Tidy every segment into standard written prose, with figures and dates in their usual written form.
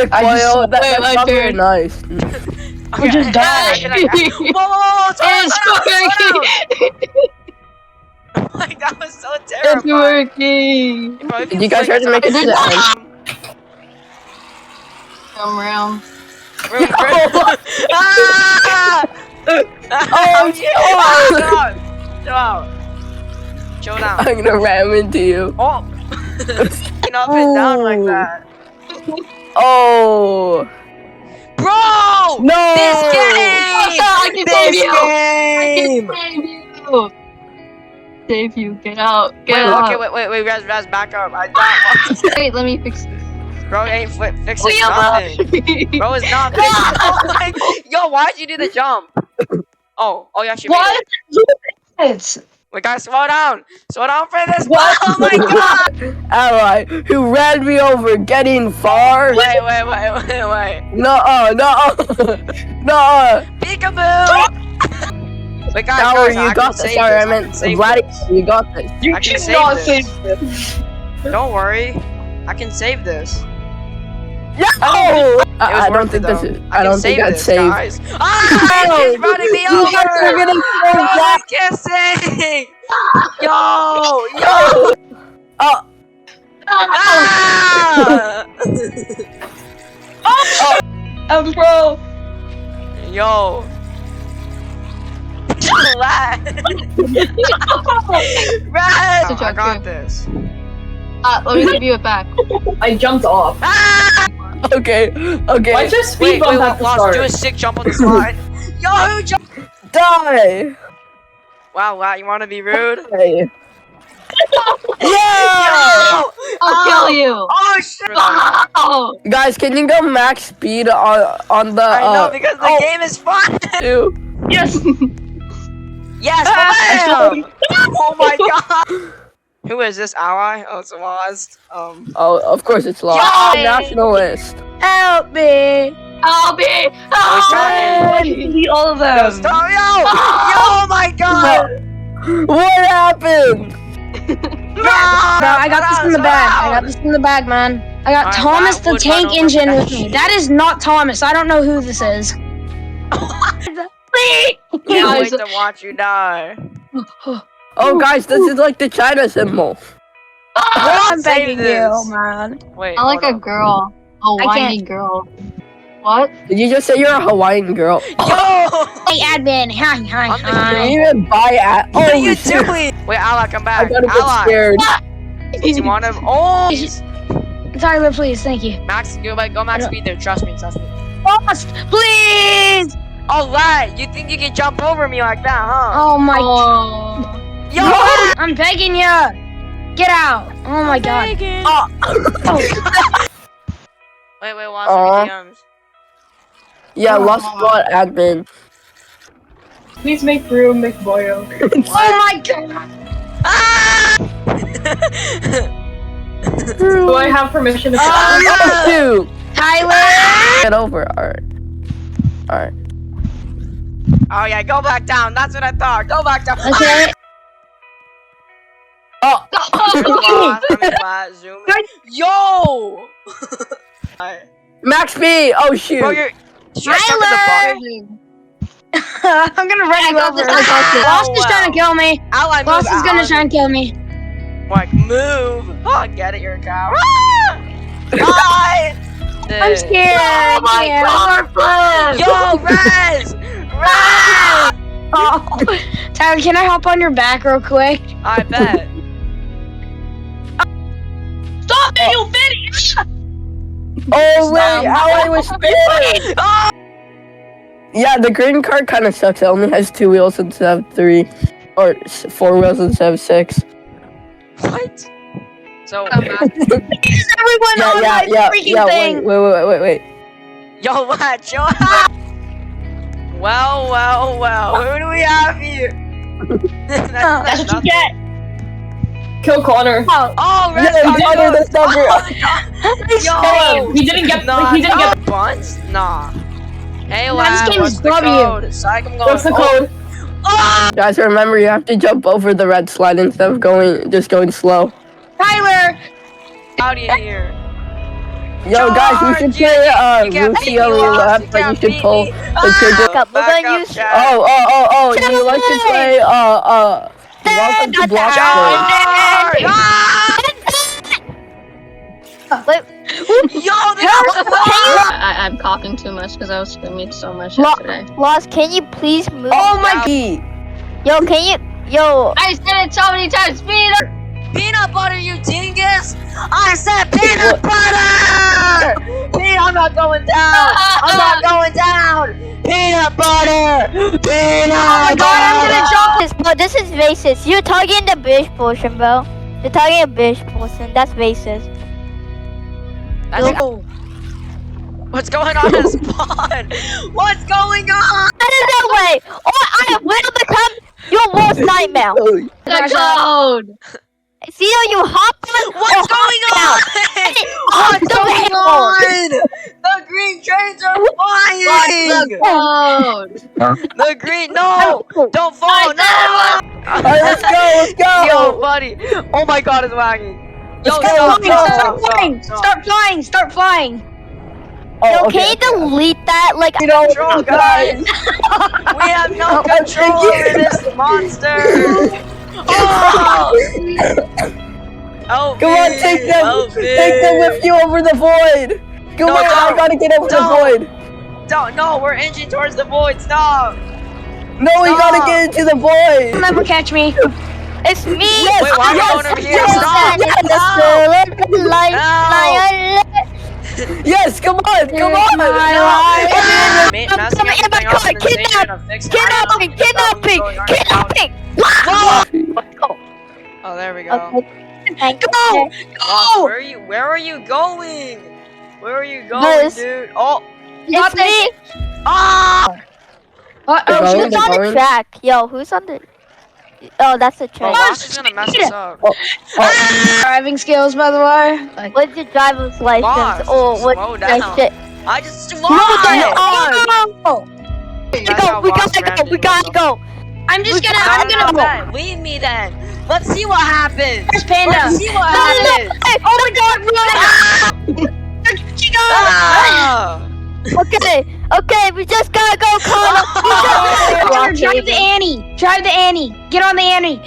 Boyle, that's not very nice. We just died. Whoa, like that was so terrifying. It's working. Bro, Did you guys try to make it to the end? Come around. Oh, Chill out. Chill down. I'm gonna ram into you. Oh. Up and down like that. Oh. Bro! No! This I game! can save you! Save you. Get out. Get out. Okay, wait, Raz, back up. I don't Wait, let me fix this. Bro, ain't fixing nothing. Bro, it's not fixing. Oh my, yo, why'd you do the jump? Oh, yeah, she made it. Wait, guys, slow down. Slow down for this. What? Oh my god. Ally, who ran me over getting far. Wait. No. Peekaboo. Wait, guys, Tower, I you can got this. save Sorry, this. I meant Vladdy, you got this. I can save this. Don't worry. I can save this. No! It was I don't worth think it, this though. is. I I don't can think save I'd this, save. guys. Ah, she's running me You guys are over. gonna Bro, save I'm kissing. Yo. Oh. Ah! Bro. Yo. Raz, I got this. Let me give you it back. I jumped off. Ah! Okay. Why just speed Wait, bump at the Lost, start? do a sick jump on the slide. Yo, who jumped? Die! Wow, you want to be rude? Hey. Yeah! I'll kill you. Oh shit! Oh. Guys, can you go max speed on the I know because the game is fun. two? Yes. Yes, bam! Oh my god! Who is this ally? Oh, it's Lost. Oh, of course it's lost. Yay! Nationalist. Help me. Help me. Help me. All of Yo, them. stop! Yo! Oh my god! What happened? No, I got this in the bag. I got this in the bag, man. I got Alright, Thomas that the would Tank run over Engine that with me. shit. That is not Thomas. I don't know who this is. Can't wait to watch you die. Oh, guys, this is like the China symbol. I'm Save begging this. you, man. Wait, I like hold a on. girl. A I whiny can't. girl. What? Did you just say you're a Hawaiian girl? Yo! Hey, admin. Hi. I'm the Can hero. you even buy at? What are Oh, you shit. doing? Wait, Ally, come I back. gotta get Ally, scared. do you want to? Oh! Tyler, please. Thank you. Max, go max speed there. Trust me. Lost, please. Oh, right. You think you can jump over me like that, huh? Oh my. Oh. Yo! I'm begging you. Get out. Oh my god. Wait, watch the DMs. Yeah, lost spot admin. Please make room, McBoyle. Oh my god. Ah! Do I have permission to Oh, shoot. Tyler. Get over. Alright. Oh yeah, go back down. That's what I thought. Go back down. Okay. Oh. I'm glad. Zoom. Yo! Max speed. Oh, shoot. Bro, you're. Should I step in the bottom? I'm gonna run you over. Lost is trying to kill me. Ally, move. Lost is gonna try and kill me. Like, move. Oh, get it, you're a cow. Die! I'm scared. Oh my god. Yo, Rez! Rez! Oh. Tyler, can I hop on your back real quick? I bet. Stop it, you bitch! Oh, wait. Ally was spinning. Oh! Yeah, the green card kind of sucks. It only has 2 wheels instead of 3. Or 4 wheels instead of 6. What? So, Is everyone on my freaking thing? Wait. yo, what? Chill out. Well. Who do we have here? That's what you get. Kill Connor. Oh, Rez Yeah, got Connor, yours. that's not Yo! He didn't get. He didn't get. Buns? Nah. Hey, This lad, game what's is the W. code? Psych, I'm going. What's the code? Oh! Guys, remember you have to jump over the red slide instead of just going slow. Tyler. Out in here. Yo, guys, we should play You can't beat me, Lucio Lost. left, You but you can't should beat pull me. the trigger. Ah, We're back gonna up, use- chat. Oh, you like to play, welcome to Block Charge! Stage. Ah! Wait, Yo, they got I'm coughing too much because I was screaming so much Lo- yesterday. Lost, can you please move? Oh my god! Yo, can you? Yo, I said it so many times, Peter! peanut butter, you dingus! I said peanut butter! I'm not going down! I'm not going down! Peanut butter! Peanut I'm butter! gonna drop this, bro. This is racist. You're targeting the British portion, bro. You're targeting a British portion. That's racist. What's going on in spawn? What's going on? Out of the way, or I will become your worst nightmare. The code! See how you hop on? What's going on? What's going on? The green trains are flying! Code! The green, no! Don't fall, no! Alright, let's go! Yo, buddy. Oh my god, it's lagging. Yo, Let's go, stop, let's stop, go. stop, stop. Start flying. Oh, Yo, okay, can you delete that? Like, You know, Control, guys. We have no control over this monster. Oh! Help Come on, me, take them! help me. Take them with you over the void! Come No, on, I don't. gotta get over the Don't. void! Don't, no, we're inching towards the void. Stop. No, we gotta Stop. get into the void! never catch me. It's me. Yes, Wait, why are we going over here? Stop. Yes, come on, come on! Kidnapping. Oh, there we go. Go. Lost, where are you going? Where are you going, This. dude? Oh, It's me. ah! Going, Who's on the going. track? Yo, who's on the? Oh, that's the Bro, train. Lost is gonna mess us up. Driving skills, by the way. What's your driver's license? Lost, Or what? slow down. Shit. I just Slow down. won. That's how We Lost gotta go. rammed We into gotta himself. go. I'm just gonna. Then. Leave me then. Let's see what happens. Where's Panda? Let's see what No, no, no. happens. Hey, oh my God! Ah! Okay, we just gotta go, Connor. Drive the Annie. Drive the Annie. Get on the Annie.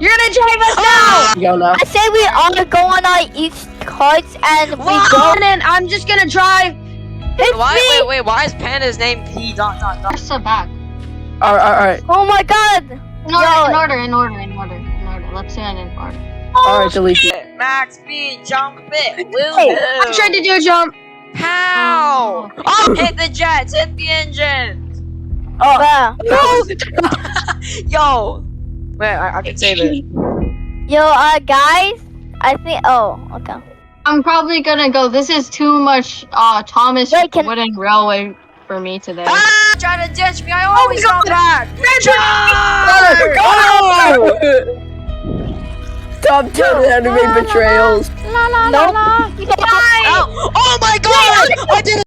You're gonna drive us now. Go now. I say we all go on our each carts and we Whoa. go. And I'm just gonna drive. It's me. Wait, why is Panda's name P dot dot dot? Press the back. Alright. Oh my God. In order. Let's say it in order. Alright, delete it. Max speed, jump it, will Hey, do. I'm trying to do a jump. How? Oh, hit the jets, hit the engines. Oh, Yo. Wait, I can save it. Yo, guys. I think. Oh, okay. I'm probably gonna go. This is too much Thomas Wait, can- Wooden Railway for me today. Ah! Try to ditch me, I always God. go back. Connor! Top 10 anime betrayals. No. Oh my god! I did it!